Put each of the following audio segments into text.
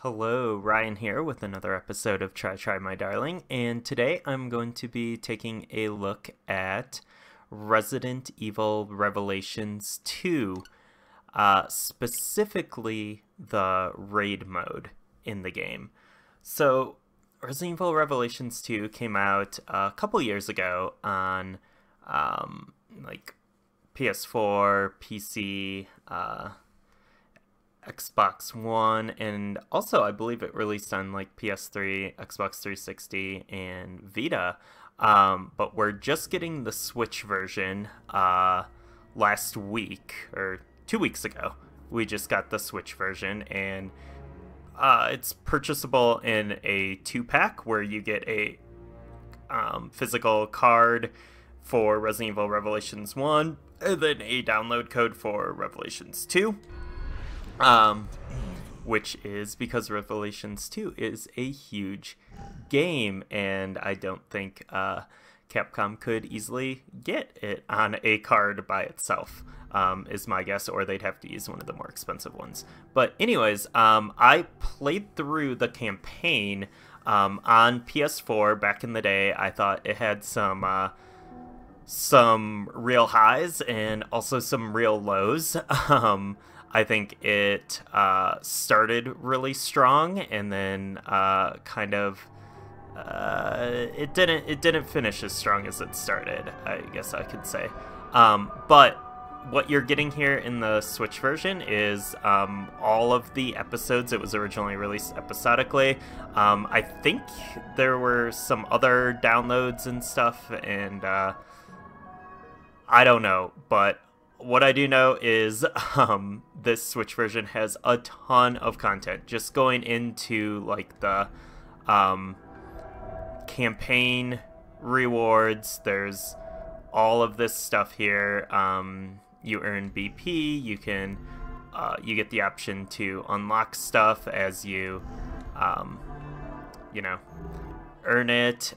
Hello, Ryan here with another episode of Try My Darling, and today I'm going to be taking a look at Resident Evil Revelations 2, specifically the raid mode in the game. So, Resident Evil Revelations 2 came out a couple years ago on like PS4, PC, Xbox One, and also I believe it released on like PS3, Xbox 360, and Vita. But we're just getting the Switch version last week, or 2 weeks ago. We just got the Switch version, and it's purchasable in a 2-pack where you get a physical card for Resident Evil Revelations 1, and then a download code for Revelations 2. Which is because Revelations 2 is a huge game, and I don't think Capcom could easily get it on a card by itself, is my guess, or they'd have to use one of the more expensive ones. But anyways, I played through the campaign on PS4 back in the day. I thought it had some real highs and also some real lows. I think it started really strong, and then it didn't finish as strong as it started, I guess I could say. But what you're getting here in the Switch version is all of the episodes. It was originally released episodically. I think there were some other downloads and stuff, and I don't know, but what I do know is this Switch version has a ton of content. Just going into like the campaign rewards, there's all of this stuff here. You earn BP. You can you get the option to unlock stuff as you earn it.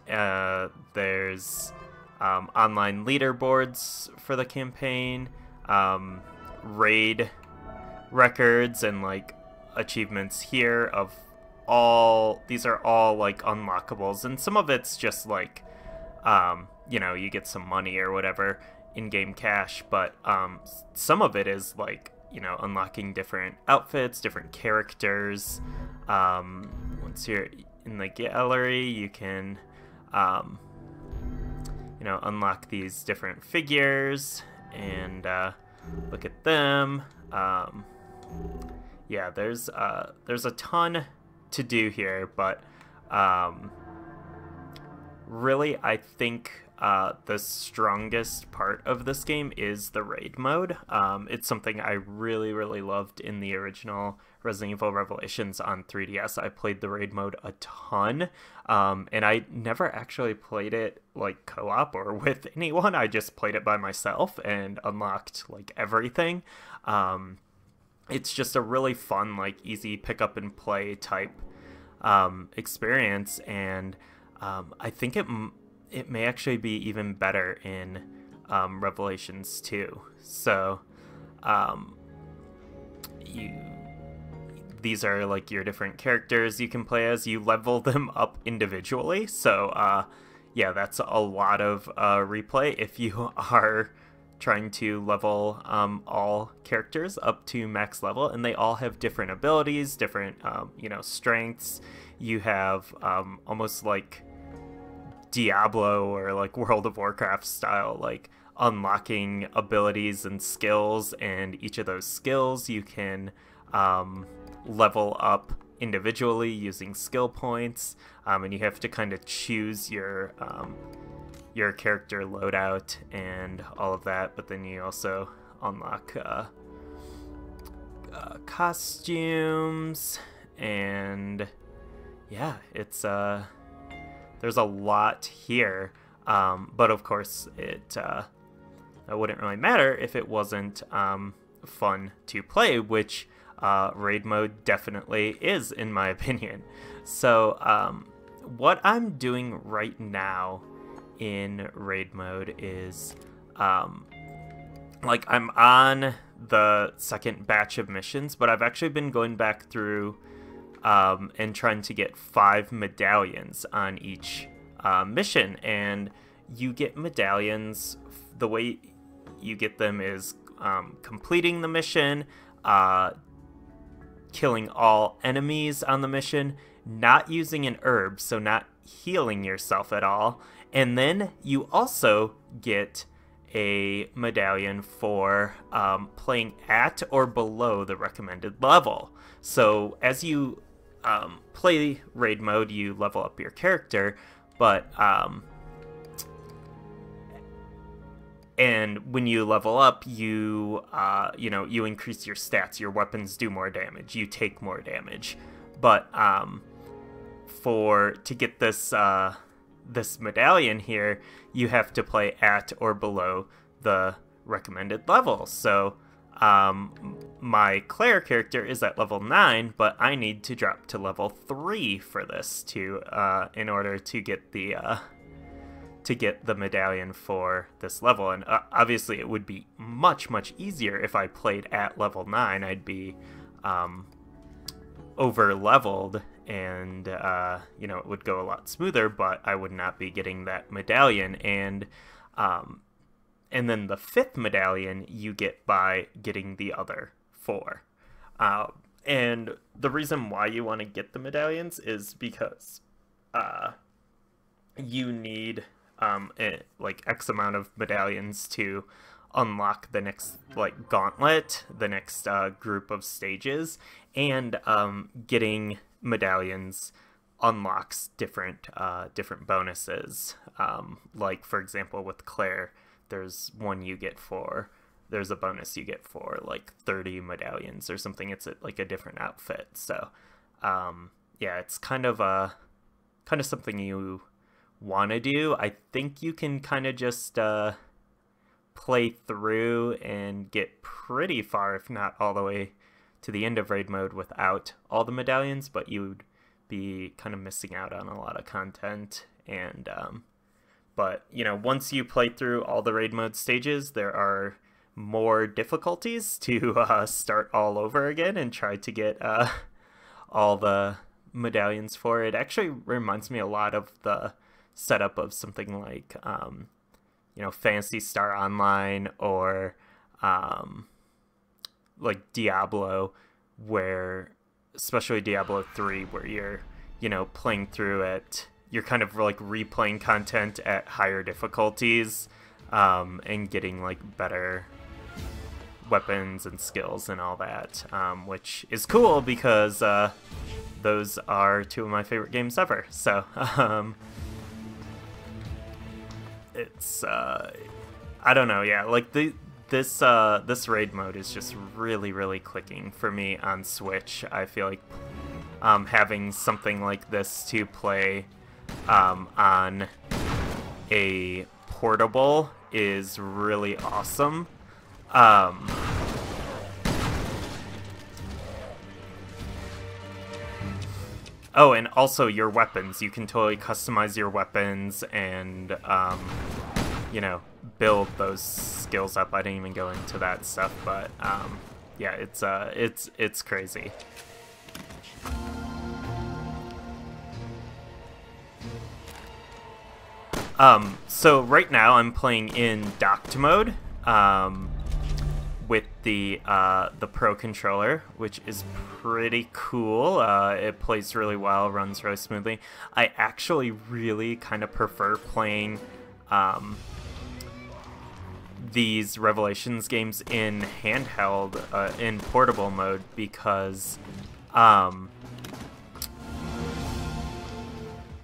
There's online leaderboards for the campaign. Raid records and like achievements here of these are all like unlockables, and some of it's just like you get some money or whatever in-game cash, but some of it is like unlocking different outfits, different characters. Once you're in the gallery, you can unlock these different figures and look at them. Yeah, there's a ton to do here, but really I think the strongest part of this game is the raid mode. It's something I really loved in the original Resident Evil Revelations on 3DS. I played the raid mode a ton, and I never actually played it like co-op or with anyone. I just played it by myself and unlocked like everything. It's just a really fun, like easy pick up and play type experience, and I think it may actually be even better in Revelations 2. So these are like your different characters you can play as. You level them up individually, so yeah, that's a lot of replay if you are trying to level all characters up to max level, and they all have different abilities, different strengths. You have almost like Diablo or like World of Warcraft style, like unlocking abilities and skills, and each of those skills you can level up individually using skill points, and you have to kind of choose your character loadout and all of that. But then you also unlock costumes, and yeah, it's there's a lot here, but of course it wouldn't really matter if it wasn't fun to play, which raid mode definitely is, in my opinion. So what I'm doing right now in raid mode is like I'm on the second batch of missions, but I've actually been going back through and trying to get 5 medallions on each mission. And you get medallions, the way you get them is completing the mission, killing all enemies on the mission, not using an herb, so not healing yourself at all, and then you also get a medallion for playing at or below the recommended level. So as you play raid mode, you level up your character, but and when you level up, you you increase your stats. Your weapons do more damage. You take more damage. But to get this this medallion here, you have to play at or below the recommended level. So my Claire character is at level 9, but I need to drop to level 3 for this in order to get the medallion for this level. And obviously it would be much easier if I played at level 9. I'd be over leveled, and it would go a lot smoother, but I would not be getting that medallion. And then the 5th medallion you get by getting the other 4. And the reason why you want to get the medallions is because you need like X amount of medallions to unlock the next gauntlet, the next group of stages, and getting medallions unlocks different bonuses. Like for example with Claire, there's a bonus you get for like 30 medallions or something. It's like a different outfit. So yeah, it's kind of something you want to do. I think you can kind of just play through and get pretty far, if not all the way to the end of raid mode without all the medallions, but you would be kind of missing out on a lot of content. And but once you play through all the raid mode stages, there are more difficulties to start all over again and try to get all the medallions for it. Actually reminds me a lot of the setup of something like Phantasy Star Online or like Diablo, where especially Diablo 3, where you're playing through it, you're kind of like replaying content at higher difficulties and getting like better weapons and skills and all that, which is cool because those are 2 of my favorite games ever. So it's I don't know, yeah, like this raid mode is just really clicking for me on Switch. I feel like having something like this to play on a portable is really awesome. Oh, and also your weapons. You can totally customize your weapons and, build those skills up. I didn't even go into that stuff, but, yeah, it's crazy. So right now I'm playing in docked mode, with the Pro controller, which is pretty cool. It plays really well, runs really smoothly. I actually really kind of prefer playing these Revelations games in handheld, in portable mode, because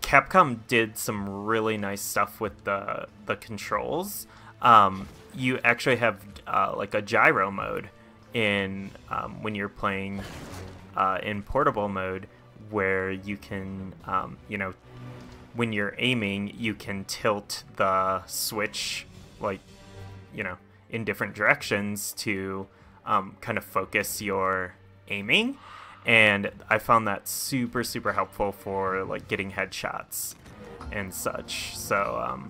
Capcom did some really nice stuff with the controls. You actually have like a gyro mode in when you're playing in portable mode, where you can when you're aiming, you can tilt the Switch in different directions to kind of focus your aiming. And I found that super helpful for like getting headshots and such. So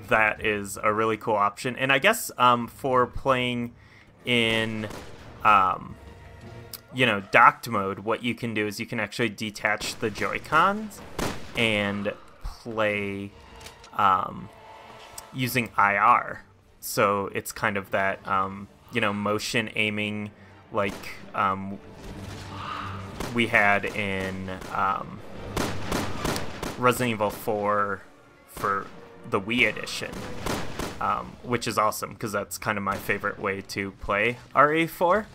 that is a really cool option. And I guess for playing in you know, docked mode, what you can do is you can actually detach the Joy-Cons and play using IR. So it's kind of that, you know, motion aiming like we had in Resident Evil 4 for the Wii edition, which is awesome because that's kind of my favorite way to play RE4.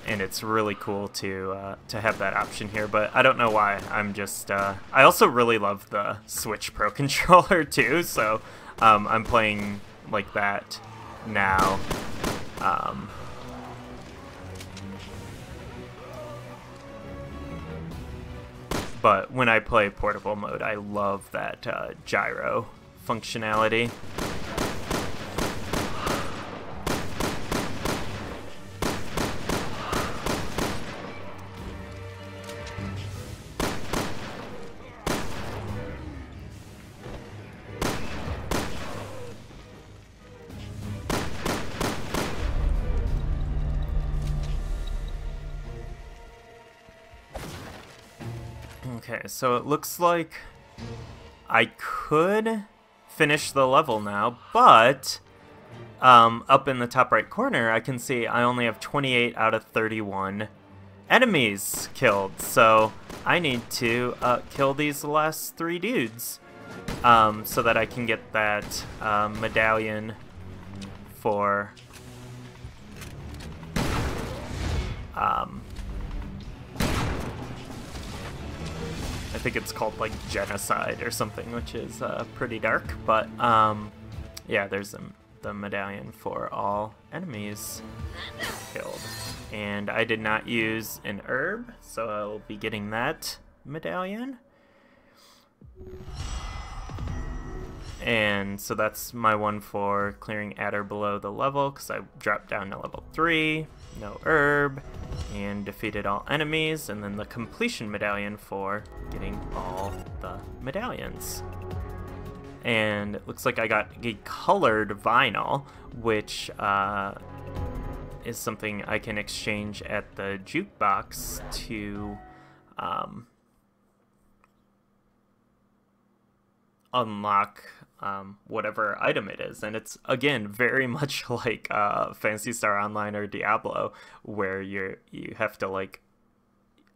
And it's really cool to have that option here, but I don't know why. I'm just I also really love the Switch Pro controller too, so I'm playing like that now. But when I play portable mode, I love that gyro functionality. Okay, so it looks like I could finish the level now, but up in the top right corner, I can see I only have 28 out of 31 enemies killed, so I need to kill these last 3 dudes so that I can get that medallion for I think it's called like genocide or something, which is pretty dark, but yeah, there's the medallion for all enemies killed. And I did not use an herb, so I'll be getting that medallion. And so that's my one for clearing at or below the level, because I dropped down to level 3, no herb, and defeated all enemies, and then the completion medallion for getting all the medallions. And it looks like I got a colored vinyl, which is something I can exchange at the jukebox to unlock whatever item it is. And it's, again, very much like Phantasy Star Online or Diablo, where you have to like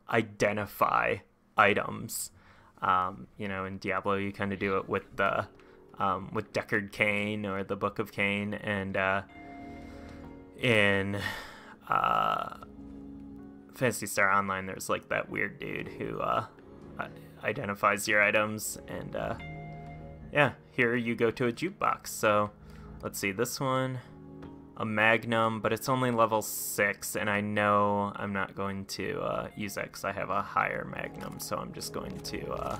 identify items. You know, in Diablo you kind of do it with the with Deckard Cain or the Book of Cain, and in Phantasy Star Online there's like that weird dude who identifies your items, and yeah, here you go to a jukebox. So let's see, this one, a Magnum, but it's only level 6, and I know I'm not going to use that because I have a higher Magnum, so I'm just going to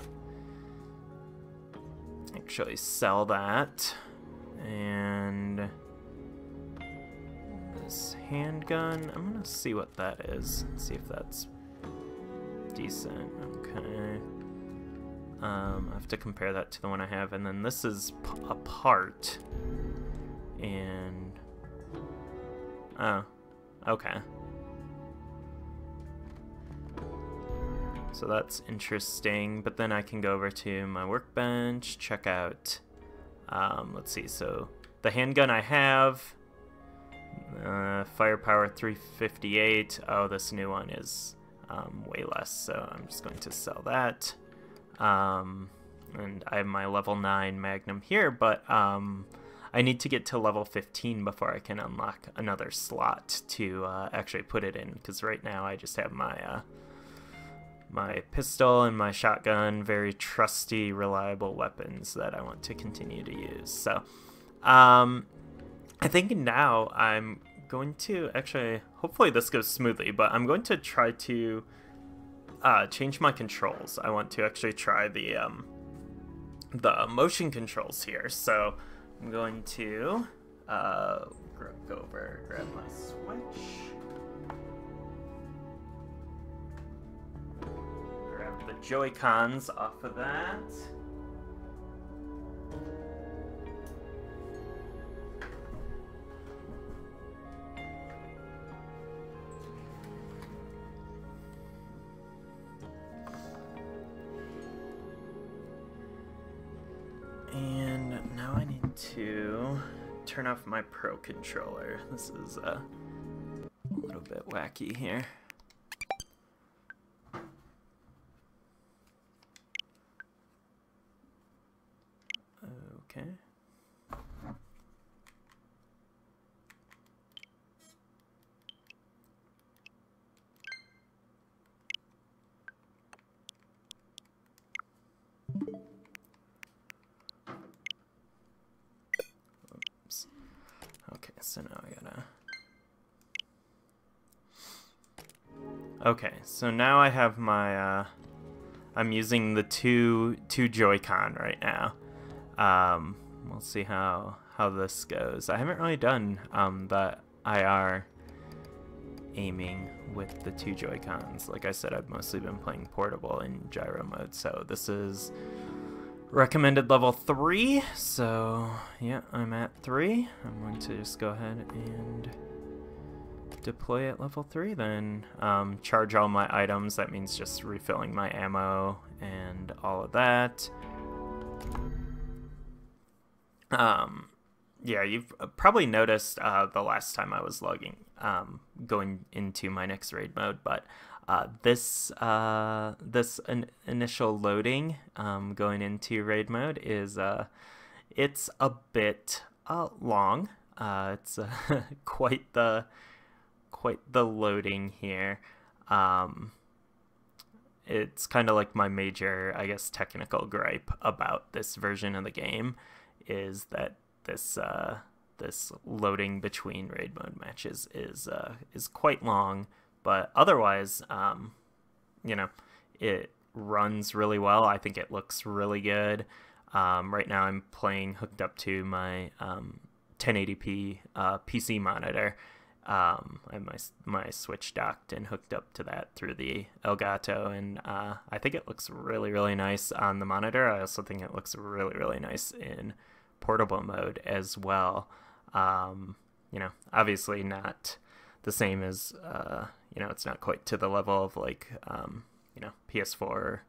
actually sell that. And this handgun, I'm gonna see what that is, see if that's decent. Okay. I have to compare that to the one I have, and then this is a part, and oh, okay. So that's interesting, but then I can go over to my workbench, check out, let's see, so the handgun I have, firepower 358, oh, this new one is way less, so I'm just going to sell that. And I have my level 9 Magnum here, but I need to get to level 15 before I can unlock another slot to actually put it in, because right now I just have my my pistol and my shotgun, very trusty, reliable weapons that I want to continue to use. So I think now I'm going to actually, hopefully this goes smoothly, but I'm going to try to change my controls. I want to actually try the motion controls here. So I'm going to go over, grab my Switch, grab the Joy-Cons off of that. And now I need to turn off my Pro controller. This is a little bit wacky here. Okay. Oops. Okay, so now I gotta... Okay, so now I have my, I'm using the two Joy-Con right now. We'll see how this goes. I haven't really done the IR aiming with the two Joy-Cons. Like I said, I've mostly been playing portable in gyro mode, so this is recommended level 3. So yeah, I'm at 3. I'm going to just go ahead and deploy at level 3, then charge all my items. That means just refilling my ammo and all of that. Yeah, you've probably noticed the last time I was logging, going into my next raid mode, but this initial loading going into raid mode is it's a bit long. It's quite the loading here. It's kind of like my major, I guess, technical gripe about this version of the game is that this loading between raid mode matches is quite long, but otherwise, you know, it runs really well. I think it looks really good. Right now I'm playing hooked up to my 1080p PC monitor. I have my Switch docked and hooked up to that through the Elgato, and I think it looks really, really nice on the monitor. I also think it looks really, really nice in portable mode as well. You know, obviously not the same as, you know, it's not quite to the level of like, you know, PS4,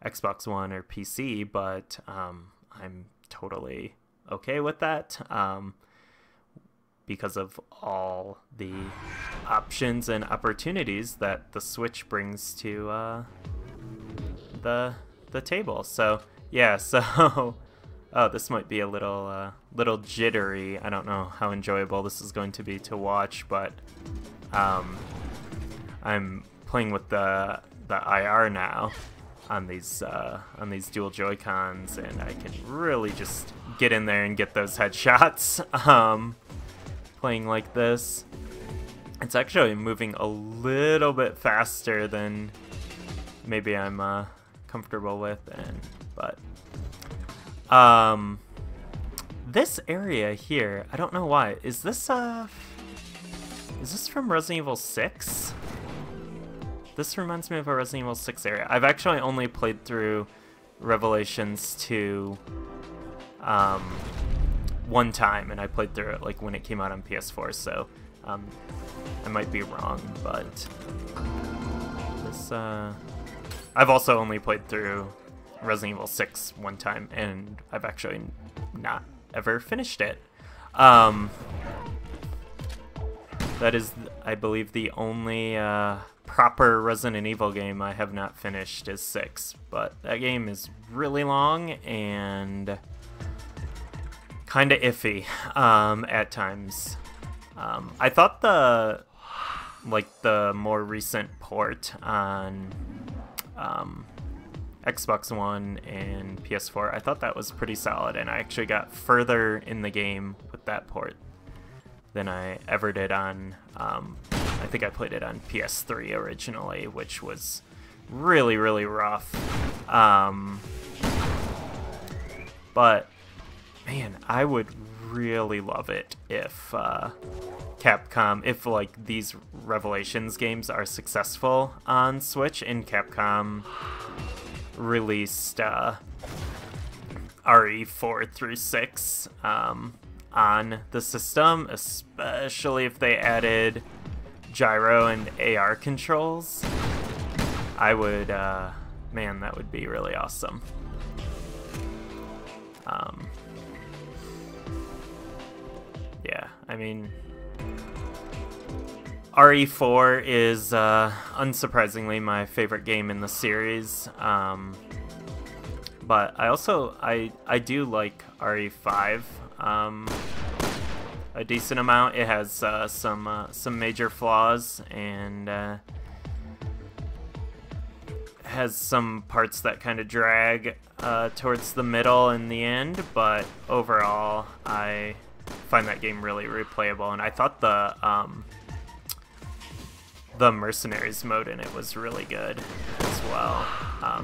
Xbox One, or PC, but I'm totally okay with that. Because of all the options and opportunities that the Switch brings to the table. So yeah, so oh, this might be a little jittery. I don't know how enjoyable this is going to be to watch, but I'm playing with the IR now on these dual Joy-Cons, and I can really just get in there and get those headshots. Playing like this, it's actually moving a little bit faster than maybe I'm comfortable with, but this area here, I don't know why. Is this from Resident Evil 6? This reminds me of a Resident Evil 6 area. I've actually only played through Revelations 2 one time, and I played through it like when it came out on PS4, so I might be wrong, but this I've also only played through Resident Evil 6 one time, and I've actually not ever finished it. That is, I believe, the only proper Resident Evil game I have not finished is 6, but that game is really long and kind of iffy at times. I thought the more recent port on Xbox One and PS4, I thought that was pretty solid, and I actually got further in the game with that port than I ever did on, I think I played it on PS3 originally, which was really, really rough. But man, I would really love it if Capcom, if like these Revelations games are successful on Switch and Capcom released RE4 through 6 on the system, especially if they added gyro and AR controls. I would, man, that would be really awesome. Um, yeah, I mean, RE4 is unsurprisingly my favorite game in the series. But I do like RE5 a decent amount. It has some major flaws, and has some parts that kind of drag towards the middle and the end, but overall I find that game really replayable, and I thought the Mercenaries mode in it was really good as well.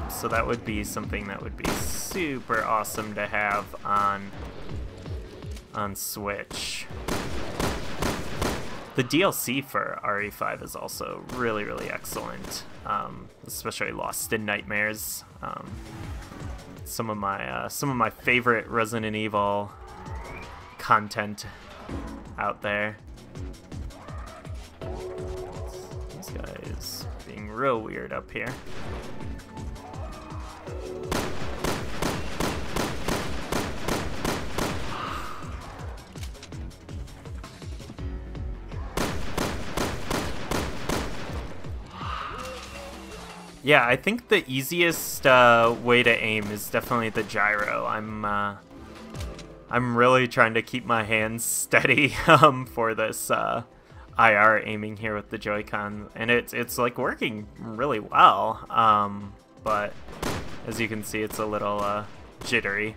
So that would be something that would be super awesome to have on Switch. The DLC for RE5 is also really, really excellent, especially Lost in Nightmares. Some of my favorite Resident Evil content out there. This guy is being real weird up here. Yeah, I think the easiest way to aim is definitely the gyro. I'm really trying to keep my hands steady for this IR aiming here with the Joy-Con, and it's like working really well. But as you can see, it's a little jittery.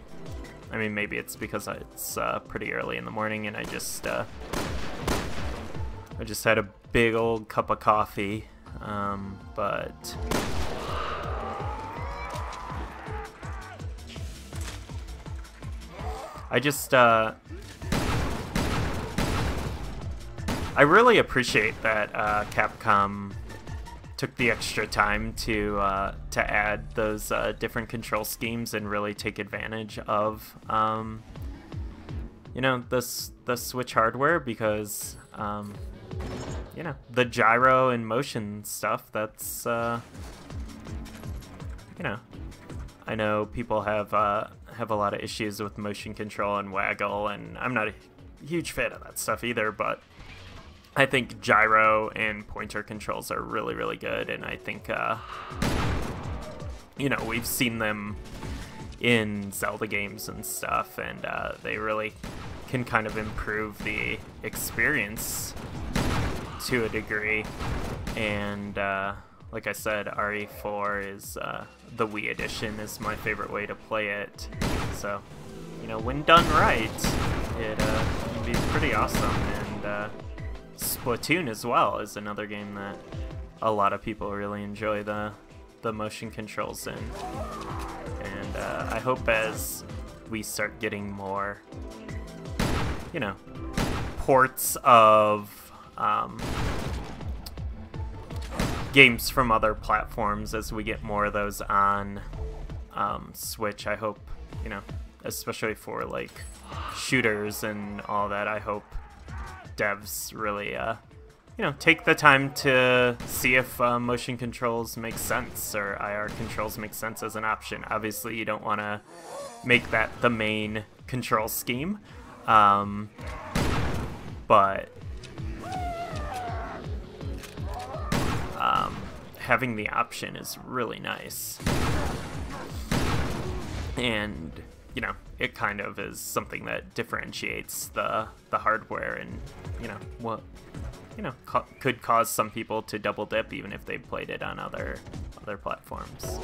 I mean, maybe it's because it's pretty early in the morning, and I just had a big old cup of coffee. But I really appreciate that Capcom took the extra time to add those different control schemes and really take advantage of you know, the Switch hardware, because you know, the gyro and motion stuff, that's you know, I know people have a lot of issues with motion control and waggle, and I'm not a huge fan of that stuff either, but I think gyro and pointer controls are really, really good, and I think you know, we've seen them in Zelda games and stuff, and they really can kind of improve the experience to a degree. And like I said, RE4 is the Wii edition is my favorite way to play it. So, you know, when done right, it can be pretty awesome. And Splatoon as well is another game that a lot of people really enjoy the motion controls in. And I hope as we start getting more, you know, ports of games from other platforms, as we get more of those on Switch, I hope, you know, especially for like shooters and all that, I hope devs really you know, take the time to see if motion controls make sense, or IR controls make sense as an option. Obviously you don't want to make that the main control scheme, but having the option is really nice. And, you know, it kind of is something that differentiates the hardware, and, you know, what, you know, could cause some people to double dip even if they played it on other platforms.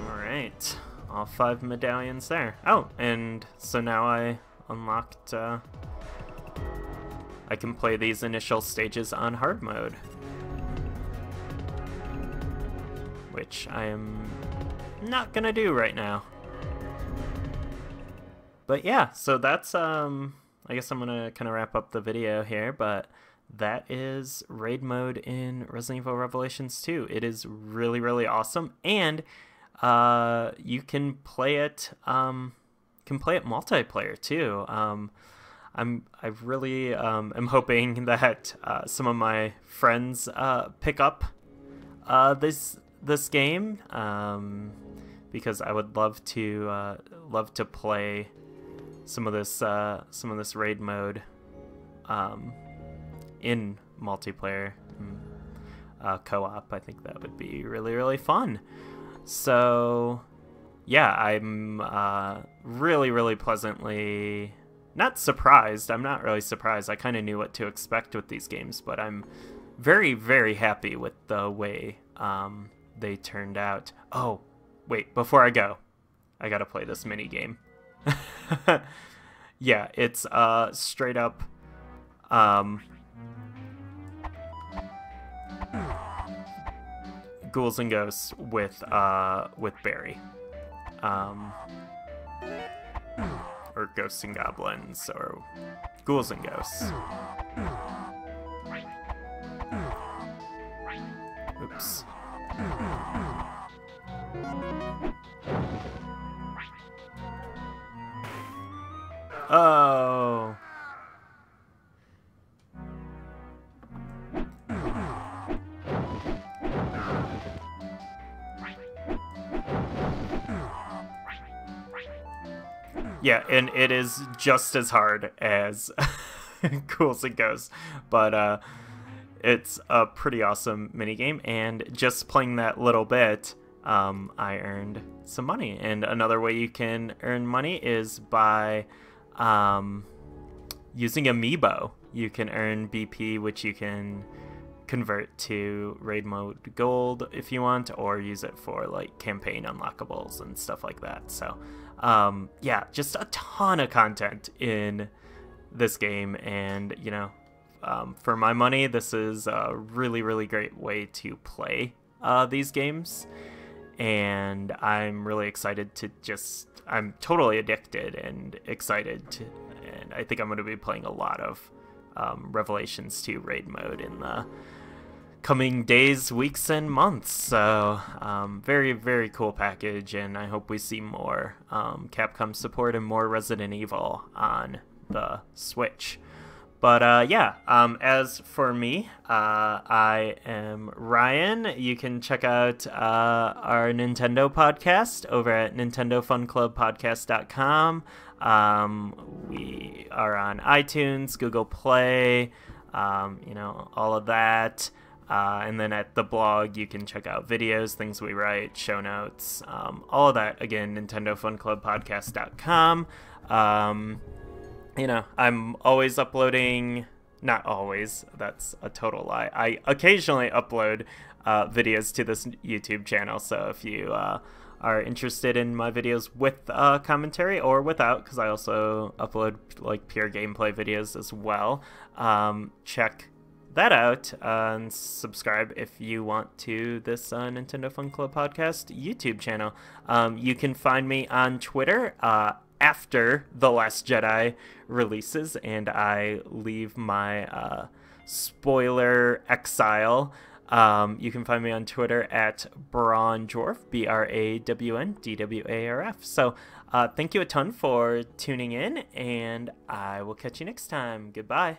Alright, all 5 medallions there. Oh, and so now I unlocked, I can play these initial stages on hard mode, which I am not gonna do right now. But yeah, so that's, I guess I'm gonna kind of wrap up the video here, but that is raid mode in Resident Evil Revelations 2. It is really, really awesome, and you can play it kind can play it multiplayer too. I really am hoping that some of my friends pick up this game, because I would love to play some of this raid mode in multiplayer co-op. I think that would be really, really fun. So yeah, I'm really, really pleasantly not surprised. I'm not really surprised. I kind of knew what to expect with these games, but I'm very, very happy with the way they turned out. Oh, wait, before I go, I gotta play this mini game. Yeah, it's straight up Ghouls and Ghosts with Barry. Or Ghosts and Goblins, or Ghouls and Ghosts. Oops. Oh. Yeah, and it is just as hard as Ghouls and Ghosts, but it's a pretty awesome minigame, and just playing that little bit, I earned some money. And another way you can earn money is by using Amiibo. You can earn BP, which you can convert to raid mode gold if you want, or use it for like campaign unlockables and stuff like that. So yeah, just a ton of content in this game, and you know, for my money, this is a really, really great way to play these games, and I'm really excited to I'm totally addicted and excited to, and I think I'm going to be playing a lot of Revelations 2 raid mode in the coming days, weeks, and months. So very, very cool package, and I hope we see more Capcom support and more Resident Evil on the Switch. But yeah, as for me, I am Ryan. You can check out our Nintendo podcast over at nintendofunclubpodcast.com. We are on iTunes, Google Play, you know, all of that. And then at the blog, you can check out videos, things we write, show notes, all of that. Again, nintendofunclubpodcast.com. You know, I'm always uploading, not always, that's a total lie. I occasionally upload videos to this YouTube channel, so if you are interested in my videos with commentary or without, because I also upload like pure gameplay videos as well, check that out and subscribe if you want to this Nintendo Fun Club Podcast YouTube channel. You can find me on Twitter after The Last Jedi releases, and I leave my spoiler exile. You can find me on Twitter at BrawnDwarf, BrawnDwarf. So thank you a ton for tuning in, and I will catch you next time. Goodbye.